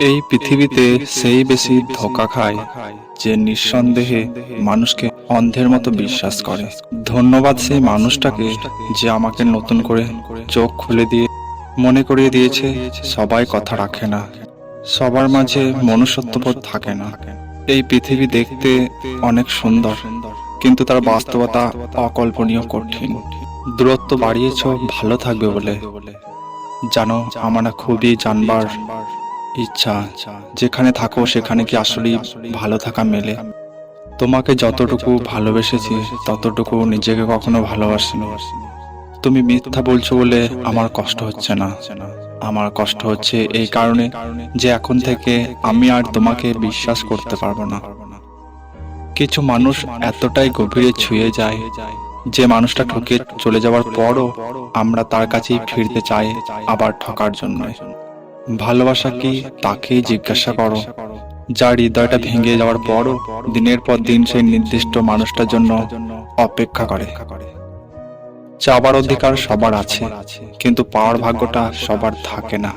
এই পৃথিবীতে সেই বেশি ধোঁকা খায় যে নিঃসন্দেহে মানুষকে অন্ধের মতো বিশ্বাস করে। ধন্যবাদ সেই মানুষটাকে যে আমাকে নতুন করে চোখ খুলে দিয়ে মনে করিয়ে দিয়েছে সবাই কথা রাখে না, সবার মাঝে মনুষ্যত্ববোধ থাকে না। এই পৃথিবী দেখতে অনেক সুন্দর, কিন্তু তার বাস্তবতা অকল্পনীয় কঠিন। দূরত্ব বাড়িয়েছ ভালো থাকবে বলে, জানো আমার না খুবই জানবার ইচ্ছা, যেখানে থাকো সেখানে কি আসলেই ভালো থাকা মেলে? তোমাকে যতটুকু ভালোবেসেছি ততটুকু নিজেকে কখনো ভালোবাসিনি। তুমি মিথ্যা বলছো বলে আমার কষ্ট হচ্ছে না। আমার কষ্ট হচ্ছে এই কারণে যে এখন থেকে আমি আর তোমাকে বিশ্বাস করতে পারবো না। কিছু মানুষ এতটাই গভীরে ছুঁয়ে যায় যে মানুষটা ঠকে চলে যাওয়ার পরও আমরা তার কাছেই ফিরতে চাই, আবার ঠকার জন্য। ভালোবাসা কি তাকেই জিজ্ঞাসা করো, যার হৃদয়টা ভেঙে যাওয়ার পরও দিনের পর দিন সেই নির্দিষ্ট মানুষটার জন্য অপেক্ষা করে। চাবার অধিকার সবার আছে, কিন্তু পাওয়ার ভাগ্যটা সবার থাকে না।